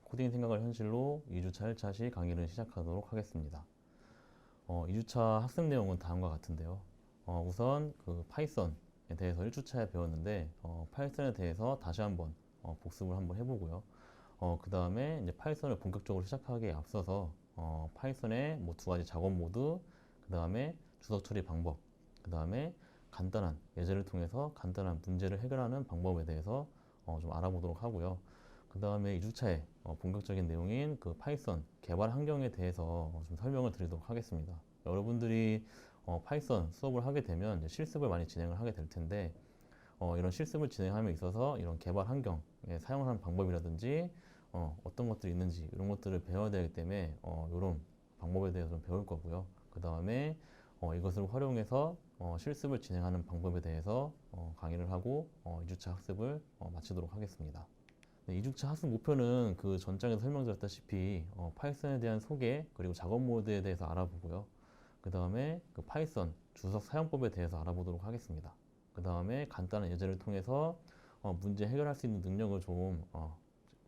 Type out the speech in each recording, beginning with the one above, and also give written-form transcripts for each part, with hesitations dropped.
코딩 생각을 현실로 2주차 1차 시 강의를 시작하도록 하겠습니다. 2주차 학습 내용은 다음과 같은데요. 우선 그 파이썬에 대해서 1주차에 배웠는데 파이썬에 대해서 다시 한번 복습을 한번 해보고요. 그 다음에 이제 파이썬을 본격적으로 시작하기에 앞서서 파이썬의 뭐 두 가지 작업 모드, 그 다음에 주석 처리 방법, 그 다음에 간단한 예제를 통해서 간단한 문제를 해결하는 방법에 대해서 좀 알아보도록 하고요. 그 다음에 2주차에 본격적인 내용인 그 파이썬 개발 환경에 대해서 좀 설명을 드리도록 하겠습니다. 여러분들이 파이썬 수업을 하게 되면 이제 실습을 많이 진행을 하게 될 텐데 이런 실습을 진행함에 있어서 이런 개발 환경에 사용하는 방법이라든지 어떤 것들이 있는지 이런 것들을 배워야 되기 때문에 이런 방법에 대해서 좀 배울 거고요. 그 다음에 이것을 활용해서 실습을 진행하는 방법에 대해서 강의를 하고 2주차 학습을 마치도록 하겠습니다. 네, 2주차 학습 목표는 그 전장에서 설명드렸다시피 파이썬에 대한 소개 그리고 작업 모드에 대해서 알아보고요. 그 다음에 그 파이썬 주석 사용법에 대해서 알아보도록 하겠습니다. 그 다음에 간단한 예제를 통해서 문제 해결할 수 있는 능력을 좀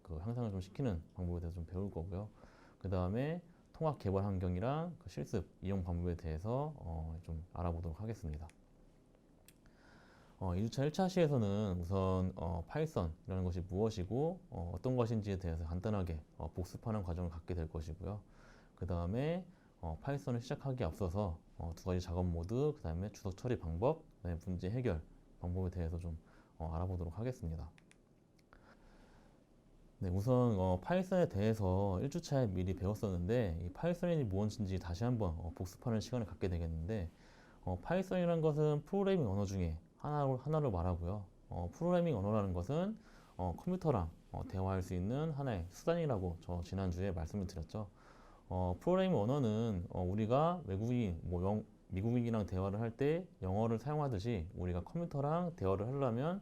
그 향상을 좀 시키는 방법에 대해서 좀 배울 거고요. 그 다음에 통합 개발 환경이랑 그 실습 이용 방법에 대해서 좀 알아보도록 하겠습니다. 2주차 1차 시에서는 우선 파이썬이라는 것이 무엇이고 어떤 것인지에 대해서 간단하게 복습하는 과정을 갖게 될 것이고요. 그 다음에 파이썬을 시작하기에 앞서서 두 가지 작업 모드, 그 다음에 주석 처리 방법, 그다음에 문제 해결 방법에 대해서 좀 알아보도록 하겠습니다. 네, 우선 파이썬에 대해서 1주차에 미리 배웠었는데 이 파이썬이 무엇인지 다시 한번 복습하는 시간을 갖게 되겠는데 파이썬이라는 것은 프로그래밍 언어 중에 하나로 말하고요. 프로그래밍 언어라는 것은 컴퓨터랑 대화할 수 있는 하나의 수단이라고 저 지난주에 말씀을 드렸죠. 프로그래밍 언어는 우리가 외국인, 미국인이랑 대화를 할 때 영어를 사용하듯이 우리가 컴퓨터랑 대화를 하려면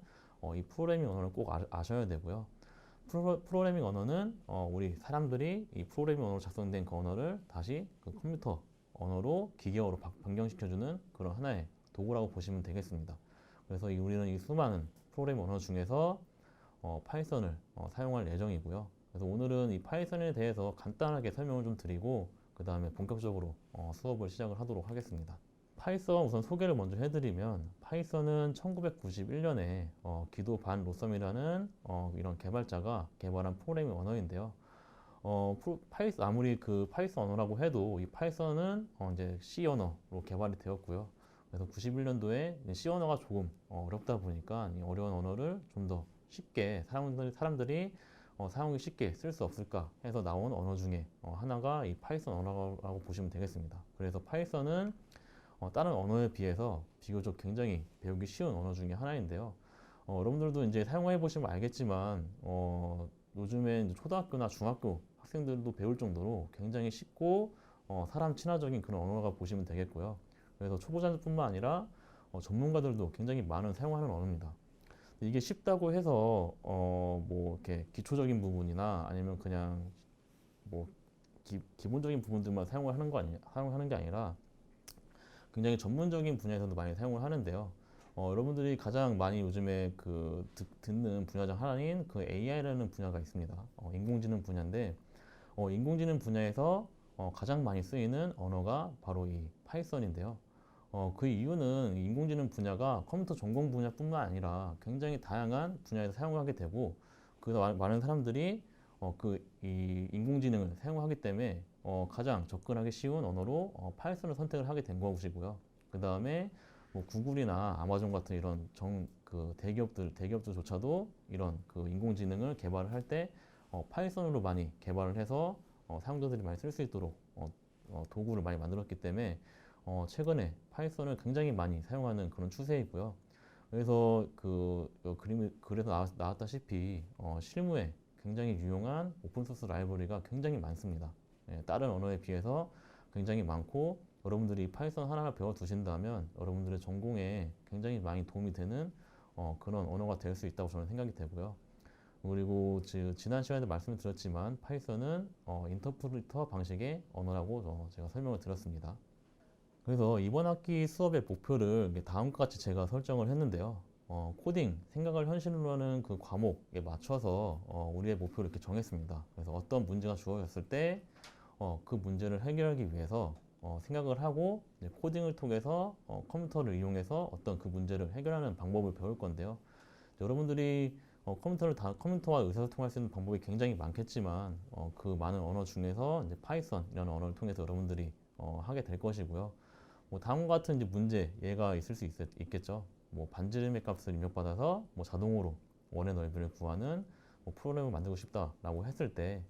이 프로그래밍 언어를 꼭 아셔야 되고요. 프로그래밍 언어는 우리 사람들이 이 프로그래밍 언어로 작성된 그 언어를 다시 그 컴퓨터 언어로 기계어로 변경시켜주는 그런 하나의 도구라고 보시면 되겠습니다. 그래서 우리는 이 수많은 프로그래밍 언어 중에서 파이썬을 사용할 예정이고요. 그래서 오늘은 이 파이썬에 대해서 간단하게 설명을 좀 드리고 그 다음에 본격적으로 수업을 시작을 하도록 하겠습니다. 파이썬 우선 소개를 먼저 해드리면 파이썬은 1991년에 기도 반 로썸이라는 이런 개발자가 개발한 프로그래밍 언어인데요. 아무리 그 파이썬 언어라고 해도 이 파이썬은 이제 C 언어로 개발이 되었고요. 그래서 91년도에 C 언어가 조금 어렵다 보니까 이 어려운 언어를 좀 더 쉽게 사람들이 사용하기 쉽게 쓸 수 없을까 해서 나온 언어 중에 하나가 이 파이썬 언어라고 보시면 되겠습니다. 그래서 파이썬은 다른 언어에 비해서 비교적 굉장히 배우기 쉬운 언어 중에 하나인데요. 여러분들도 이제 사용해 보시면 알겠지만 요즘에 이제 초등학교나 중학교 학생들도 배울 정도로 굉장히 쉽고 사람 친화적인 그런 언어가 보시면 되겠고요. 그래서 초보자들뿐만 아니라 전문가들도 굉장히 많은 사용하는 언어입니다. 이게 쉽다고 해서 뭐 이렇게 기초적인 부분이나 아니면 그냥 뭐 기본적인 부분들만 사용하는 게 아니라 굉장히 전문적인 분야에서도 많이 사용을 하는데요. 여러분들이 가장 많이 요즘에 그 듣는 분야 중 하나인 그 AI라는 분야가 있습니다. 인공지능 분야인데 인공지능 분야에서 가장 많이 쓰이는 언어가 바로 이 파이썬인데요. 그 이유는 인공지능 분야가 컴퓨터 전공 분야뿐만 아니라 굉장히 다양한 분야에서 사용하게 되고 그 많은 사람들이 이 인공지능을 사용하기 때문에 가장 접근하기 쉬운 언어로 파이썬을 선택을 하게 된 것이고요. 그 다음에 뭐 구글이나 아마존 같은 이런 그 대기업들조차도 이런 그 인공지능을 개발을 할 때 파이썬으로 많이 개발을 해서 사용자들이 많이 쓸 수 있도록 도구를 많이 만들었기 때문에 최근에 파이썬을 굉장히 많이 사용하는 그런 추세이고요. 그래서 그래서 나왔다시피 실무에 굉장히 유용한 오픈소스 라이브러리가 굉장히 많습니다. 다른 언어에 비해서 굉장히 많고 여러분들이 파이썬 하나 배워 두신다면 여러분들의 전공에 굉장히 많이 도움이 되는 그런 언어가 될 수 있다고 저는 생각이 되고요. 그리고 지난 시간에도 말씀을 드렸지만 파이썬은 인터프리터 방식의 언어라고 제가 설명을 드렸습니다. 그래서 이번 학기 수업의 목표를 다음과 같이 제가 설정을 했는데요. 코딩, 생각을 현실로 하는 그 과목에 맞춰서 우리의 목표를 이렇게 정했습니다. 그래서 어떤 문제가 주어졌을 때 그 문제를 해결하기 위해서 생각을 하고 이제 코딩을 통해서 컴퓨터를 이용해서 어떤 그 문제를 해결하는 방법을 배울 건데요. 여러분들이 컴퓨터와 의사소통할 수 있는 방법이 굉장히 많겠지만 그 많은 언어 중에서 이제 파이썬이라는 언어를 통해서 여러분들이 하게 될 것이고요. 뭐 다음과 같은 이제 문제 예가 있을 수 있겠죠. 뭐 반지름의 값을 입력받아서 뭐 자동으로 원의 넓이를 구하는 뭐 프로그램을 만들고 싶다라고 했을 때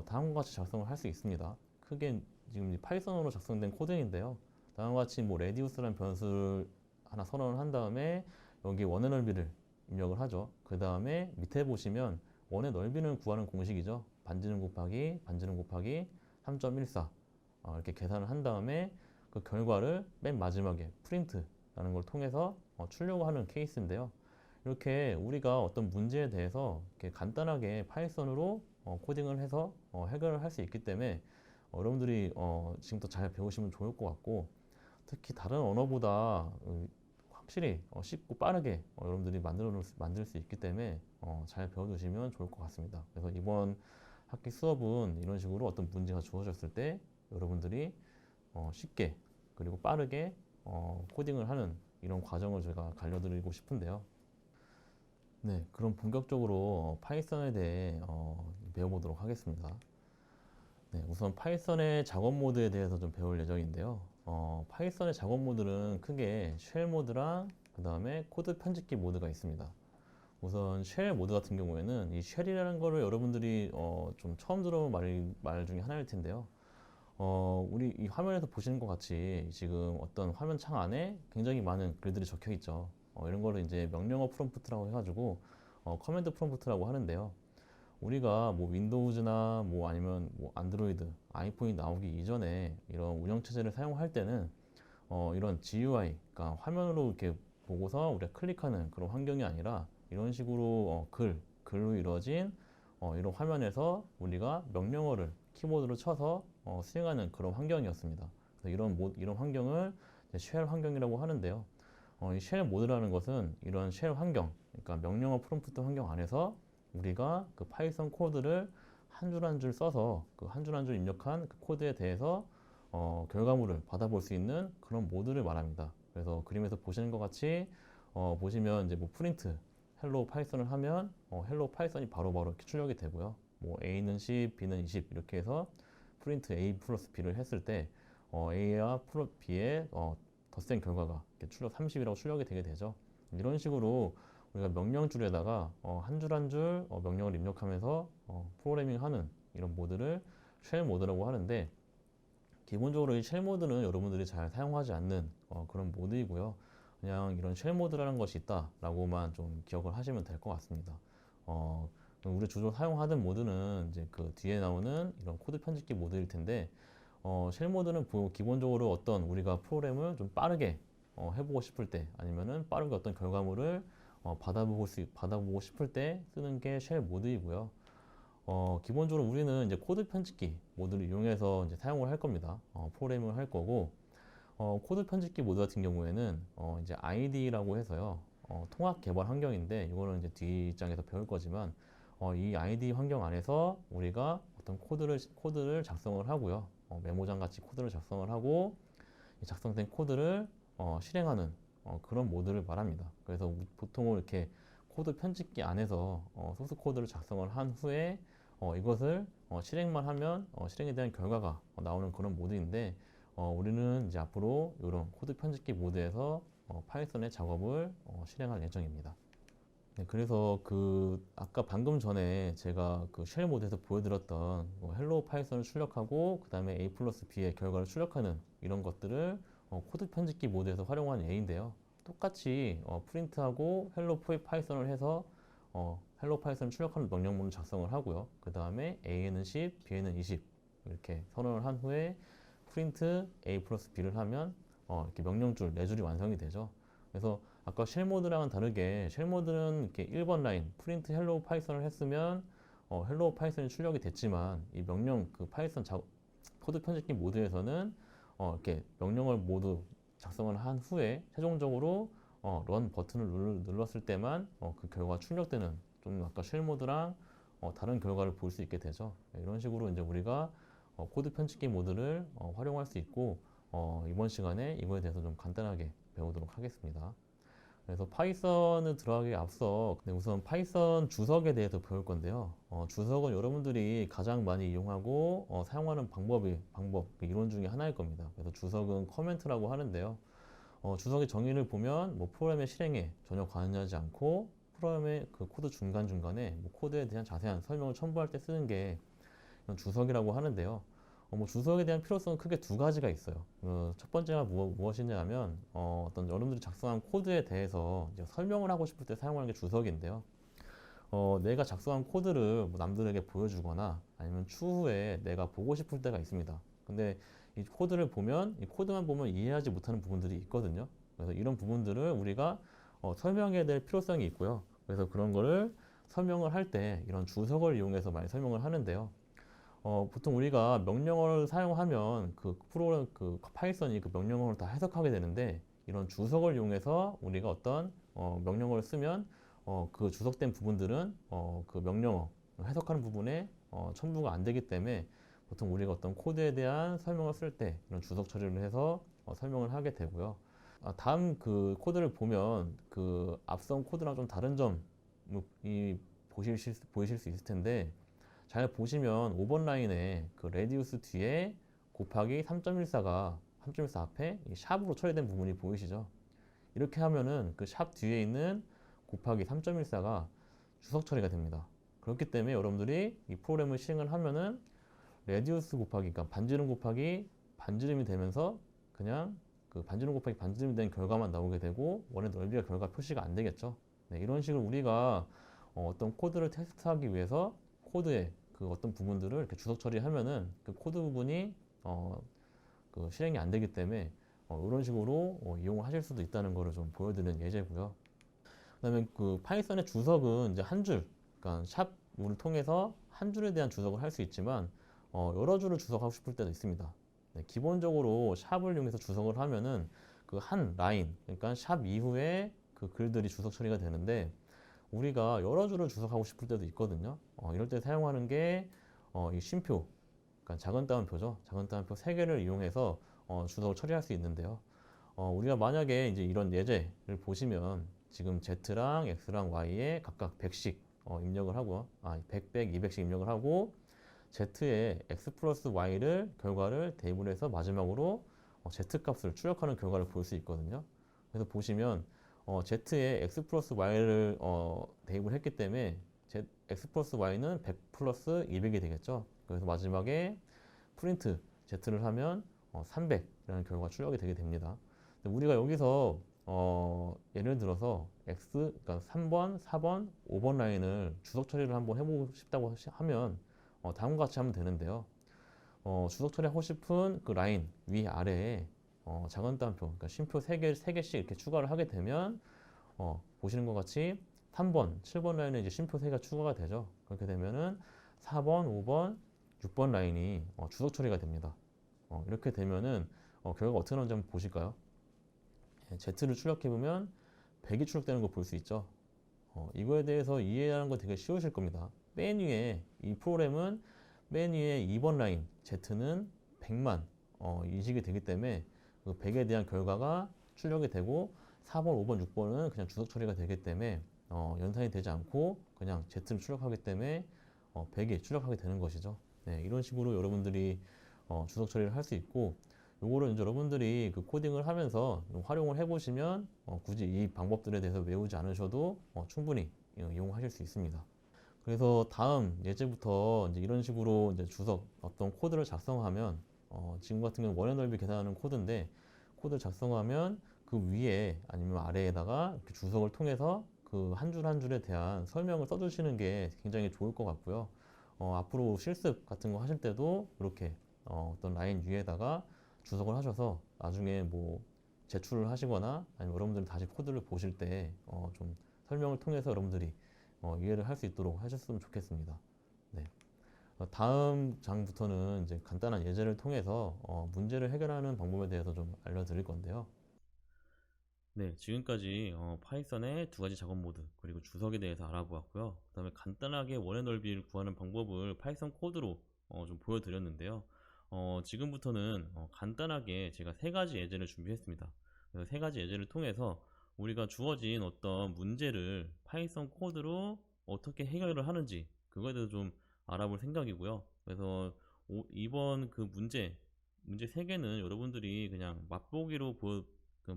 다음과 같이 작성을 할 수 있습니다. 크게 지금 파이썬으로 작성된 코딩인데요. 다음과 같이 뭐 레디우스라는 변수를 하나 선언을 한 다음에 여기 원의 넓이를 입력을 하죠. 그 다음에 밑에 보시면 원의 넓이를 구하는 공식이죠. 반지름 곱하기 3.14 이렇게 계산을 한 다음에 그 결과를 맨 마지막에 프린트라는 걸 통해서 출력을 하는 케이스인데요. 이렇게 우리가 어떤 문제에 대해서 이렇게 간단하게 파이썬으로 코딩을 해서 해결을 할 수 있기 때문에 여러분들이 지금부터 잘 배우시면 좋을 것 같고, 특히 다른 언어보다 확실히 쉽고 빠르게 여러분들이 만들 수 있기 때문에 잘 배워두시면 좋을 것 같습니다. 그래서 이번 학기 수업은 이런 식으로 어떤 문제가 주어졌을 때 여러분들이 쉽게 그리고 빠르게 코딩을 하는 이런 과정을 제가 알려드리고 싶은데요. 네, 그럼 본격적으로 파이썬에 대해 배워보도록 하겠습니다. 네, 우선 파이썬의 작업 모드에 대해서 좀 배울 예정인데요. 파이썬의 작업 모드는 크게 쉘 모드랑 그 다음에 코드 편집기 모드가 있습니다. 우선 쉘 모드 같은 경우에는 이 쉘이라는 거를 여러분들이 좀 처음 들어본 말 중에 하나일 텐데요. 우리 이 화면에서 보시는 것 같이 지금 어떤 화면 창 안에 굉장히 많은 글들이 적혀 있죠. 이런 거를 이제 명령어 프롬프트라고 해가지고 커맨드 프롬프트라고 하는데요. 우리가 뭐 윈도우즈나 뭐 아니면 뭐 안드로이드, 아이폰이 나오기 이전에 이런 운영 체제를 사용할 때는 이런 GUI, 그러니까 화면으로 이렇게 보고서 우리가 클릭하는 그런 환경이 아니라 이런 식으로 글로 이루어진 이런 화면에서 우리가 명령어를 키보드로 쳐서 수행하는 그런 환경이었습니다. 그래서 이런 환경을 쉘 환경이라고 하는데요. 이 쉘 모드라는 것은 이런 쉘 환경, 그러니까 명령어 프롬프트 환경 안에서 우리가 그 파이썬 코드를 한 줄 한 줄 써서 그 한 줄 한 줄 입력한 그 코드에 대해서 결과물을 받아볼 수 있는 그런 모드를 말합니다. 그래서 그림에서 보시는 것 같이 보시면 이제 뭐 프린트 헬로 파이썬을 하면 헬로 파이썬이 바로바로 이렇게 출력이 되고요. 뭐 A는 10, B는 20 이렇게 해서 프린트 A 플러스 B를 했을 때 A와 B의 더 센 결과가 출력 30이라고 출력이 되게 되죠. 이런 식으로 우리가 명령줄에다가 한 줄 한 줄 명령을 입력하면서 프로그래밍하는 이런 모드를 쉘 모드라고 하는데, 기본적으로 이 쉘 모드는 여러분들이 잘 사용하지 않는 그런 모드이고요. 그냥 이런 쉘 모드라는 것이 있다라고만 좀 기억을 하시면 될 것 같습니다. 우리 주로 사용하던 모드는 이제 그 뒤에 나오는 이런 코드 편집기 모드일 텐데, 쉘 모드는 기본적으로 어떤 우리가 프로그램을 좀 빠르게 해보고 싶을 때 아니면은 빠르게 어떤 결과물을 받아보고 싶을 때 쓰는 게 쉘 모드이고요. 기본적으로 우리는 이제 코드 편집기 모드를 이용해서 이제 사용을 할 겁니다. 프로그램을 할 거고, 코드 편집기 모드 같은 경우에는 이제 IDE라고 해서요. 통합 개발 환경인데 이거는 이제 뒷장에서 배울 거지만 이 IDE 환경 안에서 우리가 어떤 코드를 작성을 하고요. 메모장 같이 코드를 작성을 하고 이 작성된 코드를 실행하는 그런 모드를 말합니다. 그래서 보통은 이렇게 코드 편집기 안에서 소스 코드를 작성을 한 후에 이것을 실행만 하면 실행에 대한 결과가 나오는 그런 모드인데, 우리는 이제 앞으로 이런 코드 편집기 모드에서 파이썬의 작업을 실행할 예정입니다. 네, 그래서 아까 방금 전에 제가 그 쉘 모드에서 보여드렸던 헬로 파이썬을 출력하고 그 다음에 A 플러스 B의 결과를 출력하는 이런 것들을 코드 편집기 모드에서 활용한 예인데요. 똑같이 프린트하고 헬로 파이썬을 해서 헬로 파이썬을 출력하는 명령문을 작성을 하고요. 그 다음에 A에는 10, B에는 20 이렇게 선언을 한 후에 프린트 A 플러스 B를 하면 이렇게 명령줄 4줄이 완성이 되죠. 그래서 아까 쉘 모드랑은 다르게 쉘 모드는 이렇게 1번 라인 프린트 헬로 파이썬을 했으면 헬로 파이썬이 출력이 됐지만 이 명령 그 파이썬 코드 편집기 모드에서는 이렇게 명령을 모두 작성을 한 후에 최종적으로 런 버튼을 눌렀을 때만 그 결과가 출력되는 좀 아까 쉘 모드랑 다른 결과를 볼 수 있게 되죠. 이런 식으로 이제 우리가 코드 편집기 모드를 활용할 수 있고 이번 시간에 이거에 대해서 좀 간단하게 배우도록 하겠습니다. 그래서 파이썬을 들어가기 앞서 우선 파이썬 주석에 대해서 배울 건데요. 주석은 여러분들이 가장 많이 이용하고 사용하는 방법 그 이론 중에 하나일 겁니다. 그래서 주석은 커멘트라고 하는데요. 주석의 정의를 보면 뭐 프로그램의 실행에 전혀 관여하지 않고 프로그램의 그 코드 중간중간에 뭐 코드에 대한 자세한 설명을 첨부할 때 쓰는 게 이런 주석이라고 하는데요. 뭐 주석에 대한 필요성은 크게 두 가지가 있어요. 첫 번째가 무엇이냐 하면 어떤 여러분들이 작성한 코드에 대해서 이제 설명을 하고 싶을 때 사용하는 게 주석인데요. 내가 작성한 코드를 뭐 남들에게 보여주거나 아니면 추후에 내가 보고 싶을 때가 있습니다. 근데 이 코드를 보면 이 코드만 보면 이해하지 못하는 부분들이 있거든요. 그래서 이런 부분들을 우리가 설명해야 될 필요성이 있고요. 그래서 그런 거를 설명을 할 때 이런 주석을 이용해서 많이 설명을 하는데요. 보통 우리가 명령어를 사용하면 그 프로그램 그 파이썬이 그 명령어를 다 해석하게 되는데 이런 주석을 이용해서 우리가 어떤 명령어를 쓰면 그 주석된 부분들은 그 명령어 해석하는 부분에 첨부가 안 되기 때문에 보통 우리가 어떤 코드에 대한 설명을 쓸 때 이런 주석 처리를 해서 설명을 하게 되고요. 다음 그 코드를 보면 그 앞선 코드랑 좀 다른 점이 보이실 수 있을 텐데 잘 보시면 5번 라인에 그 레디우스 뒤에 곱하기 3.14가 3.14 앞에 이 샵으로 처리된 부분이 보이시죠? 이렇게 하면은 그 샵 뒤에 있는 곱하기 3.14가 주석 처리가 됩니다. 그렇기 때문에 여러분들이 이 프로그램을 실행을 하면은 레디우스 곱하기, 그러니까 반지름 곱하기 반지름이 되면서 그냥 그 반지름 곱하기 반지름이 된 결과만 나오게 되고 원의 넓이가 결과 표시가 안 되겠죠. 네, 이런 식으로 우리가 어떤 코드를 테스트하기 위해서 코드의 그 어떤 부분들을 이렇게 주석 처리하면은 그 코드 부분이 그 실행이 안 되기 때문에 이런 식으로 이용을 하실 수도 있다는 것을 좀 보여드리는 예제고요. 그다음에 그 파이썬의 주석은 이제 한 줄, 그러니까 샵을 통해서 한 줄에 대한 주석을 할 수 있지만 여러 줄을 주석하고 싶을 때도 있습니다. 네, 기본적으로 샵을 이용해서 주석을 하면은 그 한 라인, 그러니까 샵 이후에 그 글들이 주석 처리가 되는데 우리가 여러 줄을 주석하고 싶을 때도 있거든요. 이럴 때 사용하는 게 이 쉼표, 그러니까 작은 따옴표죠. 작은 따옴표 3개를 이용해서 주석을 처리할 수 있는데요. 우리가 만약에 이제 이런 예제를 보시면 지금 Z랑 X랑 Y에 각각 100씩 입력을 하고 100, 100, 200씩 입력을 하고 Z에 X 플러스 Y를 결과를 대입을 해서 마지막으로 Z 값을 출력하는 결과를 볼 수 있거든요. 그래서 보시면 Z에 X 플러스 Y를 대입을 했기 때문에 X 플러스 Y는 100 플러스 200이 되겠죠. 그래서 마지막에 프린트 Z를 하면 300이라는 결과가 출력이 되게 됩니다. 우리가 여기서 예를 들어서 X, 그러니까 3번, 4번, 5번 라인을 주석 처리를 한번 해보고 싶다고 하면 다음과 같이 하면 되는데요. 주석 처리하고 싶은 그 라인 위아래에 작은 따옴표, 그러니까 쉼표 3개씩 이렇게 추가를 하게 되면 보시는 것 같이 3번, 7번 라인에 이제 쉼표 3개가 추가가 되죠. 그렇게 되면은 4번, 5번, 6번 라인이 주석 처리가 됩니다. 이렇게 되면은 결과가 어떻게 나오는지 한번 보실까요? Z를 출력해보면 100이 출력되는 거 볼 수 있죠. 이거에 대해서 이해하는 거 되게 쉬우실 겁니다. 맨 위에 이 프로그램은 맨 위에 2번 라인 Z는 100만 인식이 되기 때문에 그 100에 대한 결과가 출력이 되고 4번, 5번, 6번은 그냥 주석 처리가 되기 때문에 연산이 되지 않고 그냥 Z를 출력하기 때문에 100이 출력하게 되는 것이죠. 네, 이런 식으로 여러분들이 주석 처리를 할 수 있고 요거를 이제 여러분들이 그 코딩을 하면서 활용을 해보시면 굳이 이 방법들에 대해서 외우지 않으셔도 충분히 이용하실 수 있습니다. 그래서 다음 예제부터 이제 이런 식으로 이제 주석 어떤 코드를 작성하면 지금 같은 경우는 원의 넓이 계산하는 코드인데 코드를 작성하면 그 위에 아니면 아래에다가 이렇게 주석을 통해서 그 한 줄 한 줄에 대한 설명을 써주시는 게 굉장히 좋을 것 같고요. 앞으로 실습 같은 거 하실 때도 이렇게 어떤 라인 위에다가 주석을 하셔서 나중에 뭐 제출을 하시거나 아니면 여러분들이 다시 코드를 보실 때 좀 설명을 통해서 여러분들이 이해를 할 수 있도록 하셨으면 좋겠습니다. 네. 다음 장부터는 이제 간단한 예제를 통해서 문제를 해결하는 방법에 대해서 좀 알려드릴 건데요. 네, 지금까지 파이썬의 두 가지 작업 모드 그리고 주석에 대해서 알아보았고요. 그 다음에 간단하게 원의 넓이를 구하는 방법을 파이썬 코드로 좀 보여드렸는데요. 지금부터는 간단하게 제가 세 가지 예제를 준비했습니다. 그래서 세 가지 예제를 통해서 우리가 주어진 어떤 문제를 파이썬 코드로 어떻게 해결을 하는지 그거에 대해서 좀 알아볼 생각이고요. 그래서 이번 그 문제 세 개는 여러분들이 그냥 맛보기로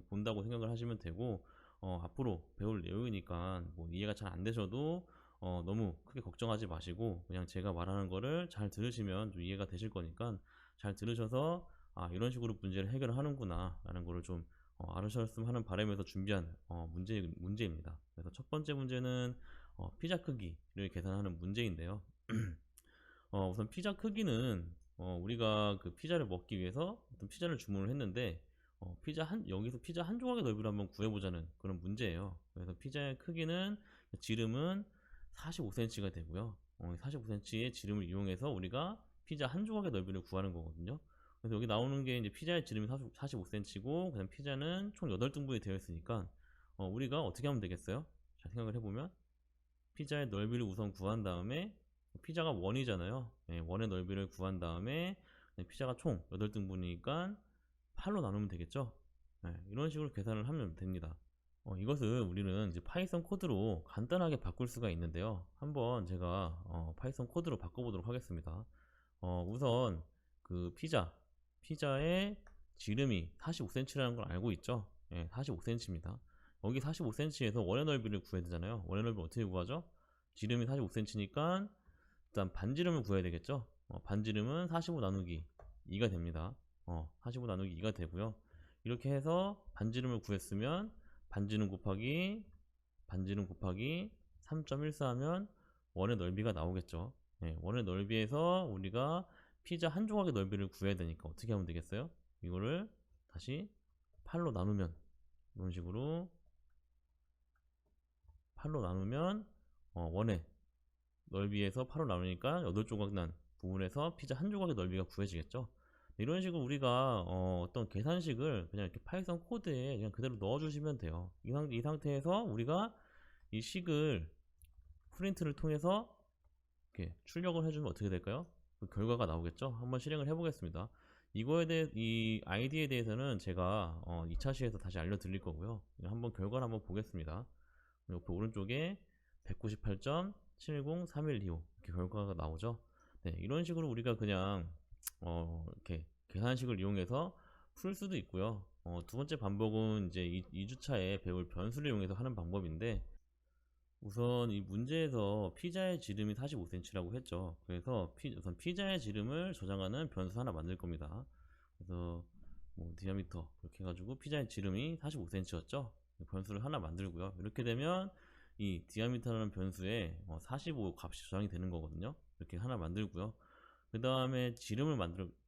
본다고 생각을 하시면 되고, 앞으로 배울 내용이니까 뭐 이해가 잘 안 되셔도 너무 크게 걱정하지 마시고 그냥 제가 말하는 거를 잘 들으시면 좀 이해가 되실 거니까 잘 들으셔서 아 이런 식으로 문제를 해결을 하는구나 라는 거를 좀 알으셨으면 하는 바람에서 준비한 문제입니다. 그래서 첫 번째 문제는 피자 크기를 계산하는 문제인데요. 우선 피자 크기는 우리가 그 피자를 먹기 위해서 어떤 피자를 주문을 했는데 여기서 피자 한 조각의 넓이를 한번 구해보자는 그런 문제예요. 그래서 피자의 크기는 지름은 45cm가 되고요. 45cm의 지름을 이용해서 우리가 피자 한 조각의 넓이를 구하는 거거든요. 그래서 여기 나오는 게 이제 피자의 지름이 45cm고 그다음 피자는 총 8등분이 되어 있으니까 우리가 어떻게 하면 되겠어요? 자, 생각을 해보면 피자의 넓이를 우선 구한 다음에 피자가 원이잖아요. 네, 원의 넓이를 구한 다음에 피자가 총 8등분이니까 8로 나누면 되겠죠. 네, 이런 식으로 계산을 하면 됩니다. 이것을 우리는 이제 파이썬 코드로 간단하게 바꿀 수가 있는데요. 한번 제가 파이썬 코드로 바꿔보도록 하겠습니다. 우선 그 피자의 지름이 45cm라는 걸 알고 있죠? 예, 45cm입니다. 여기 45cm에서 원의 넓이를 구해야 되잖아요. 원의 넓이 어떻게 구하죠? 지름이 45cm니까 일단 반지름을 구해야 되겠죠? 반지름은 45 나누기 2가 됩니다. 45 나누기 2가 되고요. 이렇게 해서 반지름을 구했으면 반지름 곱하기 3.14 하면 원의 넓이가 나오겠죠. 네, 원의 넓이에서 우리가 피자 한 조각의 넓이를 구해야 되니까 어떻게 하면 되겠어요? 이거를 다시 8로 나누면 이런 식으로 8로 나누면 원의 넓이에서 8로 나누니까 8조각 난 부분에서 피자 한 조각의 넓이가 구해지겠죠. 이런 식으로 우리가 어떤 계산식을 그냥 이렇게 파이썬 코드에 그냥 그대로 넣어주시면 돼요. 이 상태에서 우리가 이 식을 프린트를 통해서 이렇게 출력을 해주면 어떻게 될까요? 그 결과가 나오겠죠? 한번 실행을 해보겠습니다. 이 아이디에 대해서는 제가 2차 시에서 다시 알려드릴 거고요. 한번 결과를 한번 보겠습니다. 옆에 오른쪽에 198.70312호 이렇게 결과가 나오죠. 네, 이런 식으로 우리가 그냥 이렇게 계산식을 이용해서 풀 수도 있고요. 두 번째 방법은 이제 2주차에 배울 변수를 이용해서 하는 방법인데 우선 이 문제에서 피자의 지름이 45cm라고 했죠. 그래서 우선 피자의 지름을 저장하는 변수 하나 만들 겁니다. 그래서 뭐 디아미터 이렇게 해가지고 피자의 지름이 45cm였죠. 변수를 하나 만들고요. 이렇게 되면 이 디아미터라는 변수에 45 값이 저장이 되는 거거든요. 이렇게 하나 만들고요. 그 다음에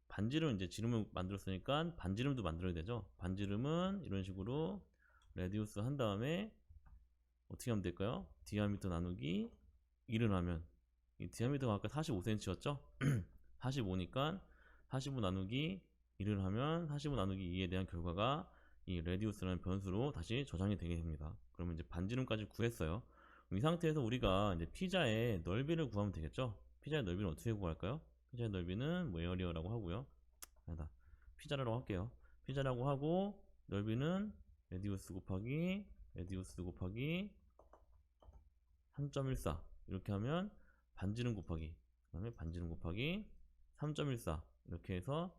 반지름 이제 지름을 만들었으니까 반지름도 만들어야 되죠. 반지름은 이런 식으로 레디우스 한 다음에 어떻게 하면 될까요? 디아미터 나누기 1을 하면 이 디아미터가 아까 45cm였죠? 45니까 45 나누기 1을 하면 45 나누기 2에 대한 결과가 이 레디우스라는 변수로 다시 저장이 되게 됩니다. 그러면 이제 반지름까지 구했어요. 이 상태에서 우리가 이제 피자의 넓이를 구하면 되겠죠? 피자의 넓이는 어떻게 구할까요? 피자의 넓이는 뭐 에어리어라고 하고요. 아니다. 피자라고 할게요. 피자라고 하고 넓이는 레디우스 곱하기 3.14 이렇게 하면 반지름 곱하기 그 다음에 반지름 곱하기 3.14 이렇게 해서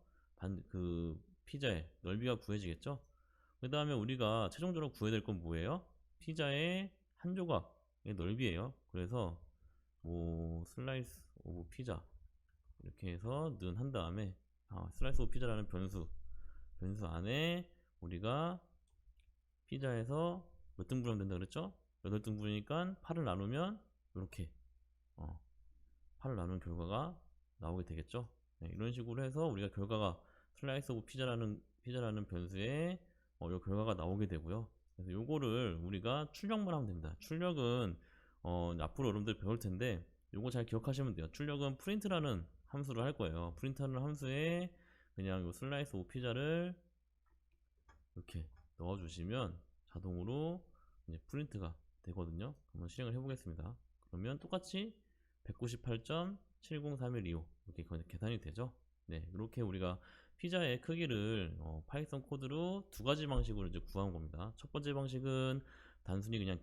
그 피자의 넓이가 구해지겠죠. 그 다음에 우리가 최종적으로 구해야 될 건 뭐예요? 피자의 한 조각의 넓이에요. 그래서 뭐 슬라이스 오브 피자 이렇게 해서 는 한 다음에 슬라이스 오브 피자라는 변수 안에 우리가 피자에서 몇 등분 하면 된다 그랬죠? 8등분이니까 8을 나누면 이렇게 8을 나누는 결과가 나오게 되겠죠. 네, 이런 식으로 해서 우리가 결과가 슬라이스 오브 피자라는 변수에 이 결과가 나오게 되고요. 그래서 요거를 우리가 출력만 하면 됩니다. 출력은 앞으로 여러분들 배울 텐데 요거 잘 기억하시면 돼요. 출력은 프린트라는 함수를 할 거예요. 프린트라는 함수에 그냥 요 슬라이스 오브 피자를 이렇게 넣어주시면 자동으로 이제 프린트가 되거든요. 한번 실행을 해보겠습니다. 그러면 똑같이 198.70312 이렇게 계산이 되죠. 네, 이렇게 우리가 피자의 크기를 파이썬 코드로 두 가지 방식으로 이제 구한 겁니다. 첫 번째 방식은 단순히 그냥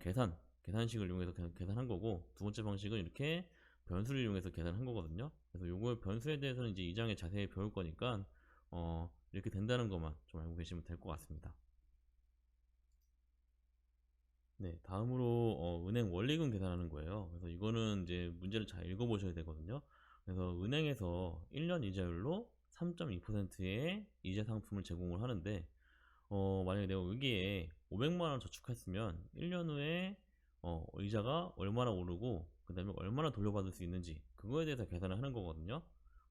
계산식을 이용해서 계산한 거고, 두 번째 방식은 이렇게 변수를 이용해서 계산한 거거든요. 그래서 요거 변수에 대해서는 이제 2장에 자세히 배울 거니까 이렇게 된다는 것만 좀 알고 계시면 될 것 같습니다. 네, 다음으로 은행 원리금 계산하는 거예요. 그래서 이거는 이제 문제를 잘 읽어보셔야 되거든요. 그래서 은행에서 1년 이자율로 3.2%의 이자 상품을 제공을 하는데, 만약에 내가 여기에 500만 원 저축했으면 1년 후에 이자가 얼마나 오르고 그 다음에 얼마나 돌려받을 수 있는지 그거에 대해서 계산을 하는 거거든요.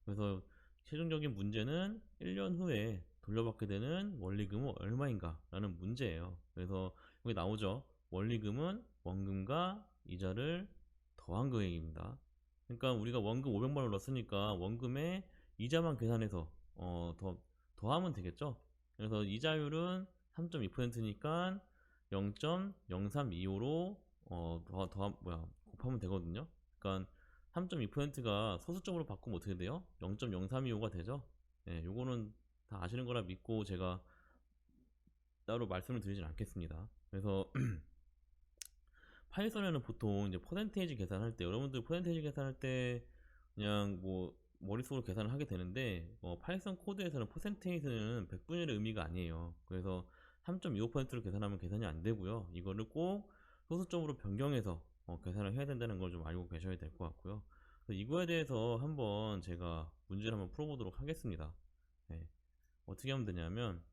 그래서 최종적인 문제는 1년 후에 돌려받게 되는 원리금은 얼마인가 라는 문제예요. 그래서 여기 나오죠. 원리금은 원금과 이자를 더한 금액입니다. 그러니까 우리가 원금 500만 원 넣었으니까 원금에 이자만 계산해서 더하면 되겠죠. 그래서 이자율은 3.2%니까 0.0325로 곱하면 되거든요. 그러니까 3.2%가 소수점으로 바꾸면 어떻게 돼요? 0.0325가 되죠. 네, 요거는 다 아시는 거라 믿고 제가 따로 말씀을 드리진 않겠습니다. 그래서 파이썬에는 보통 이제 퍼센테이지 계산할 때, 여러분들 퍼센테이지 계산할 때 그냥 뭐 머릿속으로 계산을 하게 되는데, 파이썬 코드에서는 퍼센테이지는 100분의 1의 의미가 아니에요. 그래서 3.25%로 계산하면 계산이 안 되고요. 이거를 꼭 소수점으로 변경해서 계산을 해야 된다는 걸 좀 알고 계셔야 될 것 같고요. 그래서 이거에 대해서 한번 제가 문제를 한번 풀어보도록 하겠습니다. 네. 어떻게 하면 되냐면,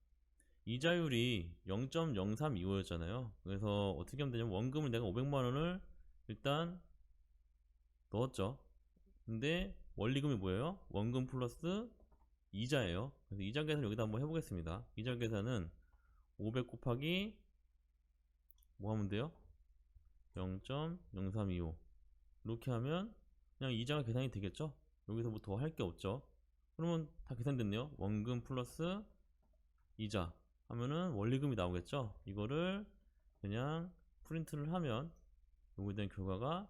이자율이 0.0325였잖아요. 그래서 어떻게 하면 되냐면, 원금을 내가 500만원을 일단 넣었죠. 근데 원리금이 뭐예요? 원금 플러스 이자예요. 그래서 이자 계산 여기다 한번 해보겠습니다. 이자 계산은 500 곱하기 뭐 하면 돼요? 0.0325 이렇게 하면 그냥 이자가 계산이 되겠죠? 여기서 뭐 더 할 게 없죠. 그러면 다 계산됐네요. 원금 플러스 이자 하면은 원리금이 나오겠죠. 이거를 그냥 프린트를 하면 요거에 대한 결과가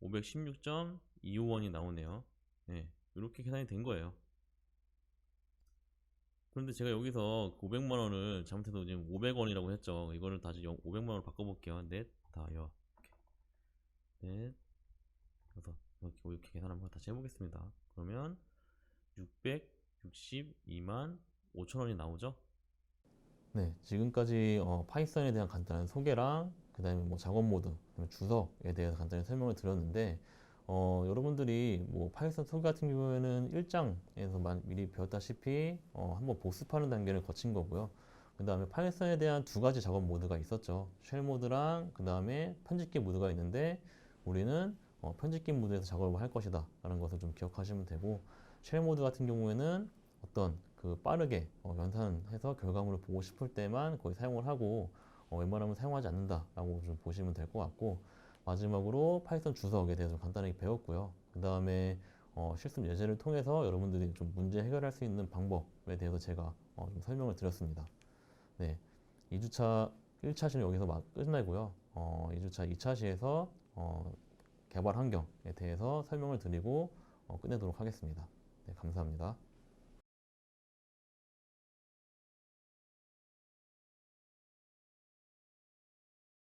516.25원이 나오네요. 네, 이렇게 계산이 된 거예요. 그런데 제가 여기서 500만원을 잘못해서 지금 500원이라고 했죠. 이거를 다시 500만원으로 바꿔볼게요. 넷, 다, 여, 넷, 여섯, 이렇게 계산 한번 다시 해보겠습니다. 그러면 662만 5천원이 나오죠. 네, 지금까지 파이썬에 대한 간단한 소개랑 그 다음에 뭐 작업 모드, 그다음에 주석에 대해서 간단히 설명을 드렸는데, 여러분들이 뭐 파이썬 소개 같은 경우에는 1장에서 미리 배웠다시피 한번 복습하는 단계를 거친 거고요. 그 다음에 파이썬에 대한 두 가지 작업 모드가 있었죠. 쉘 모드랑 그 다음에 편집기 모드가 있는데, 우리는 편집기 모드에서 작업을 할 것이다 라는 것을 좀 기억하시면 되고, 쉘 모드 같은 경우에는 어떤 그 빠르게 연산해서 결과물을 보고 싶을 때만 거의 사용을 하고, 웬만하면 사용하지 않는다라고 좀 보시면 될 것 같고, 마지막으로 파이썬 주석에 대해서 간단하게 배웠고요. 그 다음에 실습 예제를 통해서 여러분들이 좀 문제 해결할 수 있는 방법에 대해서 제가 좀 설명을 드렸습니다. 네, 2주차 1차 시는 여기서 끝내고요. 2주차 2차 시에서 개발 환경에 대해서 설명을 드리고 끝내도록 하겠습니다. 네, 감사합니다.